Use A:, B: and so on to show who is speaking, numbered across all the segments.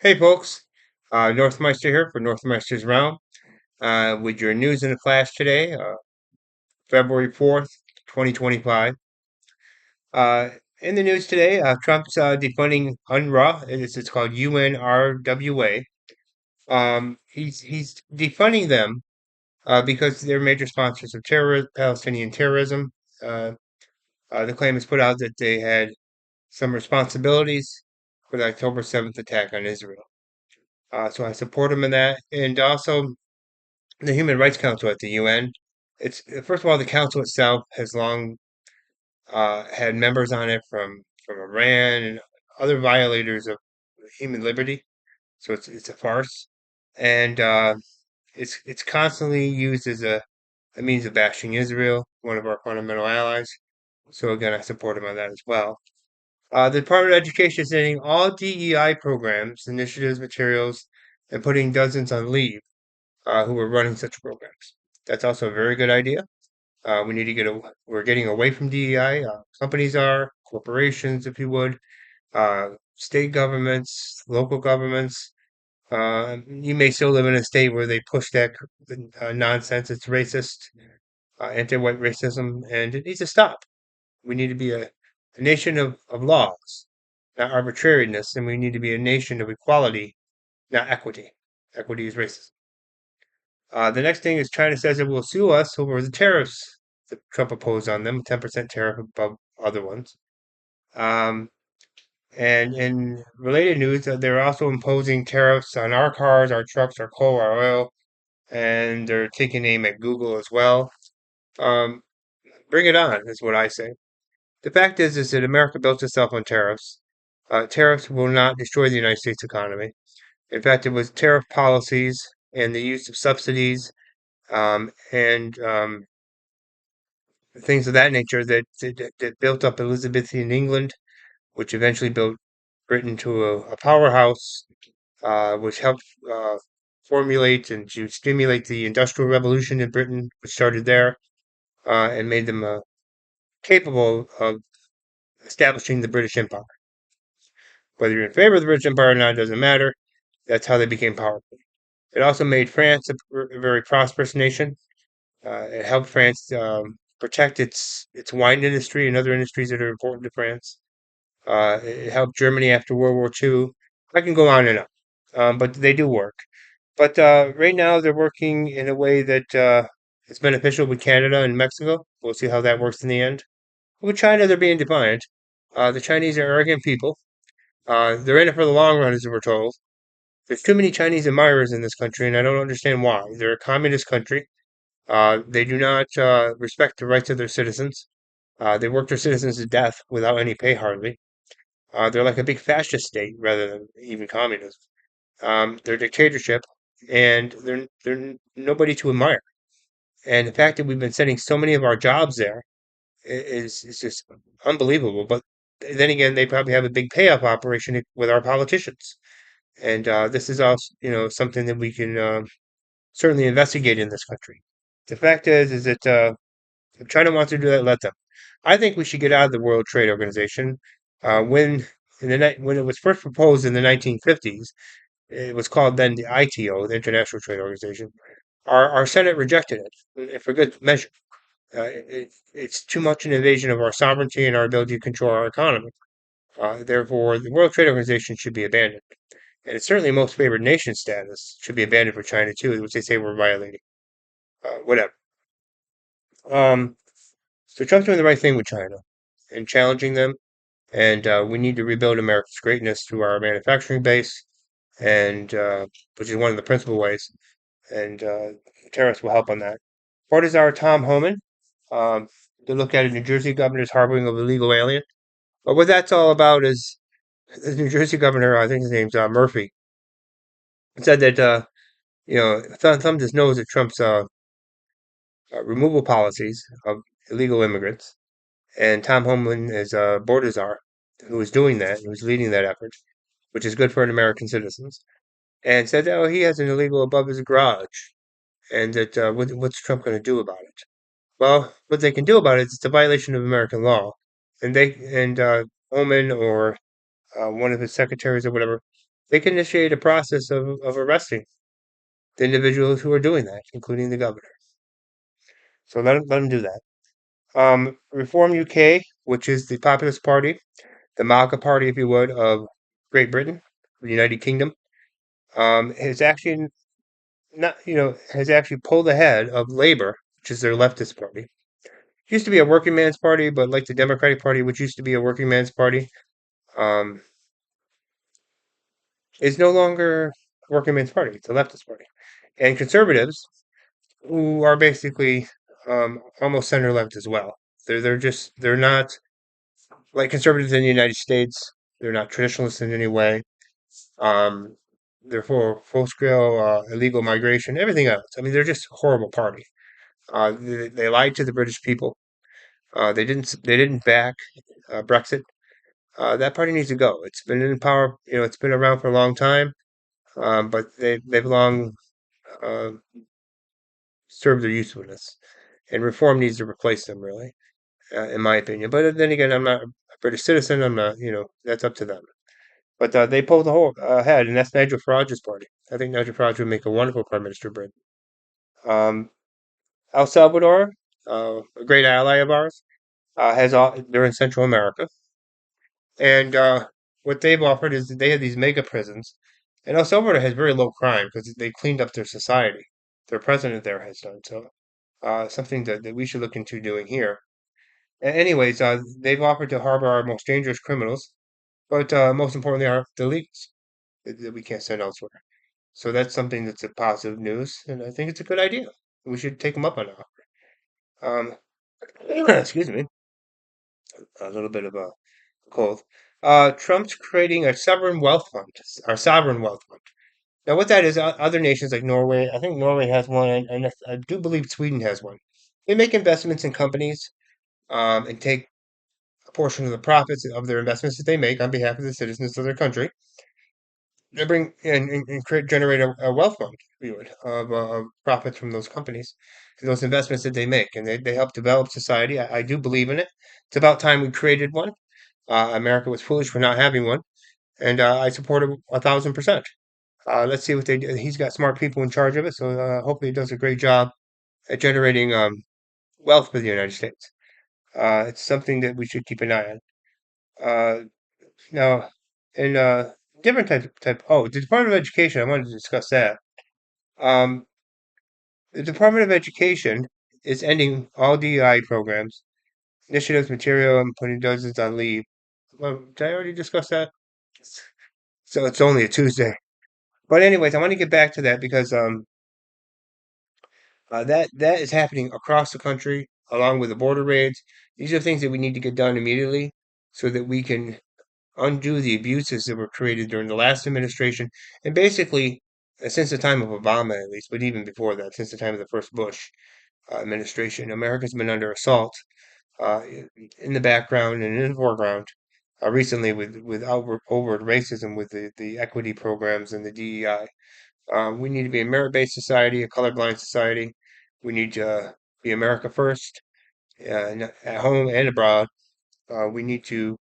A: Hey folks, Northmeister here for Northmeister's Realm with your news in the flash today, February 4th, 2025. Uh, in the news today, Trump's defunding UNRWA. It's called UNRWA. He's defunding them because they're major sponsors of Palestinian terrorism. Uh, the claim is put out that they had some responsibilities for the October 7th attack on Israel. So I support him in that, and also the Human Rights Council at the UN. It's first of all, the council itself has long had members on it from Iran and other violators of human liberty. So it's a farce, and it's constantly used as a means of bashing Israel, one of our fundamental allies. So again, I support him on that as well. The Department of Education is ending all DEI programs, initiatives, materials, and putting dozens on leave who are running such programs. That's also a very good idea. We need to we're getting away from DEI. Companies are, corporations, if you would, state governments, local governments. You may still live in a state where they push that nonsense. It's racist, anti-white racism, and it needs to stop. We need to be a nation of laws, not arbitrariness, and we need to be a nation of equality, not equity. Equity is racist. The next thing is China says it will sue us over the tariffs that Trump imposed on them, 10% tariff above other ones. Um, and in related news, they're also imposing tariffs on our cars, our trucks, our coal, our oil, and they're taking aim at Google as well. Um, Bring it on, is what I say. The fact is that America built itself on tariffs. Tariffs will not destroy the United States economy. In fact, it was tariff policies and the use of subsidies and things of that nature that built up Elizabethan England, which eventually built Britain to a powerhouse, which helped formulate and to stimulate the Industrial Revolution in Britain, which started there, and made them capable of establishing the British Empire. Whether you're in favor of the British Empire or not doesn't matter. That's how they became powerful. It also made France a very prosperous nation. It helped France protect its wine industry and other industries that are important to France. It helped Germany after World War II. I can go on and on, but they do work. But right now, they're working in a way that is beneficial with Canada and Mexico. We'll see how that works in the end. With China, they're being defiant. The Chinese are arrogant people. They're in it for the long run, as we're told. There's too many Chinese admirers in this country, and I don't understand why. They're a communist country. They do not respect the rights of their citizens. They work their citizens to death without any pay, hardly. They're like a big fascist state rather than even communism. They're a dictatorship, and they're nobody to admire. And the fact that we've been sending so many of our jobs there is just unbelievable. But then again, they probably have a big payoff operation with our politicians, and this is also something that we can certainly investigate in this country. The fact is that if China wants to do that, let them. I think we should get out of the World Trade Organization. When when it was first proposed in the 1950s, it was called then the ITO, the International Trade Organization. Our Senate rejected it for good measure. It's too much an invasion of our sovereignty and our ability to control our economy. Therefore, the World Trade Organization should be abandoned. And it's certainly most favored nation status should be abandoned for China too, which they say we're violating. Whatever. Um, so Trump's doing the right thing with China and challenging them. And we need to rebuild America's greatness through our manufacturing base, and which is one of the principal ways. And tariffs will help on that. What is our Tom Homan? To look at a New Jersey governor's harboring of illegal alien. But what that's all about is the New Jersey governor, I think his name's Murphy, said that thumbed his nose at Trump's removal policies of illegal immigrants, and Tom Homan is border czar who is doing that, who is leading that effort, which is good for American citizens, and said, "Oh, he has an illegal above his garage, and that what's Trump going to do about it?" Well, what they can do about it is it's a violation of American law, and Homan or one of his secretaries or whatever they can initiate a process of arresting the individuals who are doing that, including the governor. So let them do that. Reform UK, which is the Populist Party, the MAGA party, if you would, of Great Britain, the United Kingdom, has actually not, has actually pulled ahead of Labour, which is their leftist party. It used to be a working man's party, but like the Democratic Party, which used to be a working man's party, um, is no longer a working man's party. It's a leftist party. And conservatives, who are basically almost center left as well. They're not like conservatives in the United States. They're not traditionalists in any way. Um, they're for full scale illegal migration, everything else. I mean, they're just a horrible party. They lied to the British people. They didn't back Brexit. That party needs to go. It's been in power. It's been around for a long time. But they've long uh, served their usefulness, and reform needs to replace them. Really, in my opinion. But then again, I'm not a British citizen. I'm not. That's up to them. But they pulled the whole ahead, and that's Nigel Farage's party. I think Nigel Farage would make a wonderful prime minister of Britain. Um, El Salvador, a great ally of ours, they're in Central America, and what they've offered is that they have these mega prisons, and El Salvador has very low crime because they cleaned up their society. Their president there has done so. Something that we should look into doing here. Anyways, they've offered to harbor our most dangerous criminals, but most importantly, our the illegals that we can't send elsewhere. So that's something that's a positive news, and I think it's a good idea. We should take them up on it. Um, excuse me, a little bit of a cold. Trump's creating a sovereign wealth fund, our sovereign wealth fund. Now, what that is, other nations like Norway, I think Norway has one, and I do believe Sweden has one. They make investments in companies and take a portion of the profits of their investments that they make on behalf of the citizens of their country. They bring and generate a wealth fund, if you would, of profits from those companies and those investments that they make, and they help develop society. I do believe in it. It's about time we created one. America was foolish for not having one, and I support it 1,000%. Let's see what they do. He's got smart people in charge of it, so hopefully he does a great job at generating wealth for the United States. It's something that we should keep an eye on. Uh, Now, in different type. Oh, the Department of Education. I wanted to discuss that. Um, the Department of Education is ending all DEI programs, initiatives, material, and putting dozens on leave. Well, did I already discuss that? So it's only a Tuesday. But anyways, I want to get back to that because that is happening across the country, along with the border raids. These are things that we need to get done immediately, so that we can undo the abuses that were created during the last administration, and basically since the time of Obama, at least, but even before that, since the time of the first Bush administration, America's been under assault uh, in the background and in the foreground. Recently, with overt racism, with the equity programs and the DEI, we need to be a merit-based society, a colorblind society. We need to be America first, at home and abroad. We need to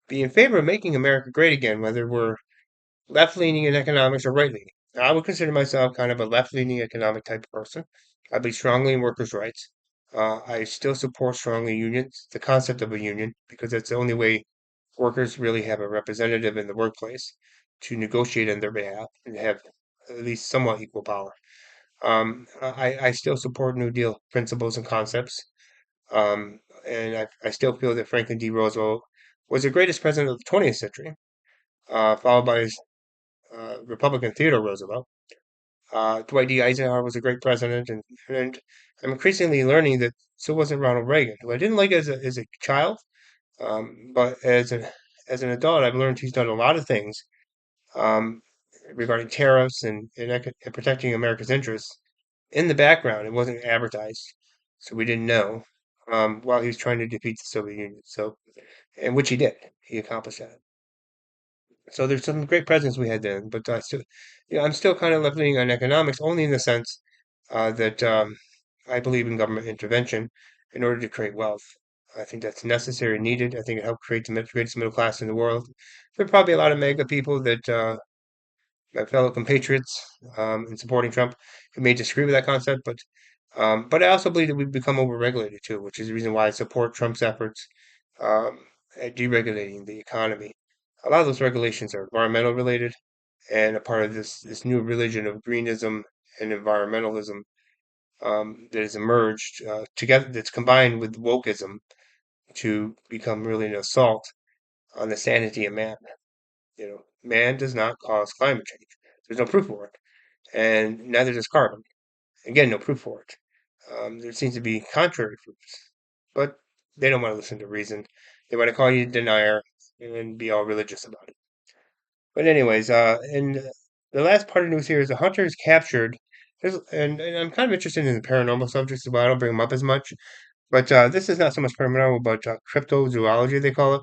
A: be in favor of making America great again, whether we're left leaning in economics or right leaning. I would consider myself kind of a left leaning economic type of person. I believe strongly in workers' rights. I still support strongly unions, the concept of a union, because that's the only way workers really have a representative in the workplace to negotiate on their behalf and have at least somewhat equal power. I still support New Deal principles and concepts. And I still feel that Franklin D. Roosevelt was the greatest president of the 20th century, followed by his Republican Theodore Roosevelt. Dwight D. Eisenhower was a great president, and I'm increasingly learning that so wasn't Ronald Reagan, who I didn't like as a child, but as an adult, I've learned he's done a lot of things um, regarding tariffs and protecting America's interests in the background. It wasn't advertised, so we didn't know while he was trying to defeat the Soviet Union. So, and which he did, he accomplished that. So there's some great presidents we had then, but still, I'm still kind of left leaning on economics, only in the sense that I believe in government intervention in order to create wealth. I think that's necessary and needed. I think it helped create the greatest middle class in the world. there are probably a lot of MAGA people that my fellow compatriots in supporting Trump who may disagree with that concept, but I also believe that we've become overregulated too, which is the reason why I support Trump's efforts um, at deregulating the economy. A lot of those regulations are environmental related and a part of this new religion of greenism and environmentalism that has emerged together, that's combined with wokeism to become really an assault on the sanity of man. Man does not cause climate change. There's no proof for it, and neither does carbon. Again, no proof for it. There seems to be contrary proofs, but they don't want to listen to reason. They want to call you a denier and be all religious about it. But anyways, and the last part of news here is a hunter is captured. And I'm kind of interested in the paranormal subjects, but I don't bring them up as much. But this is not so much paranormal, but cryptozoology they call it.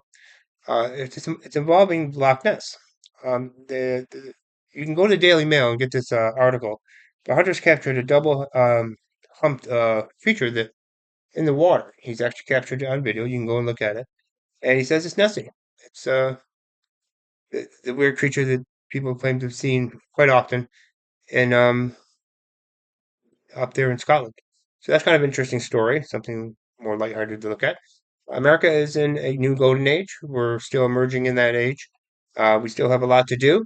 A: It's involving Loch Ness. You can go to the Daily Mail and get this article. The hunters captured a double humped creature that in the water. He's actually captured it on video. You can go and look at it, and he says it's Nessie. It's the weird creature that people claim to have seen quite often, and up there in Scotland. So that's kind of an interesting story. Something more lighthearted to look at. America is in a new golden age. We're still emerging in that age. We still have a lot to do.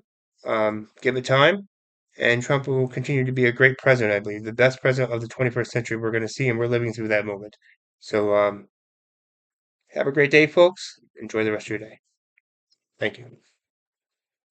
A: Give it time, and Trump will continue to be a great president, I believe, the best president of the 21st century we're going to see, and we're living through that moment. So have a great day, folks. Enjoy the rest of your day. Thank you.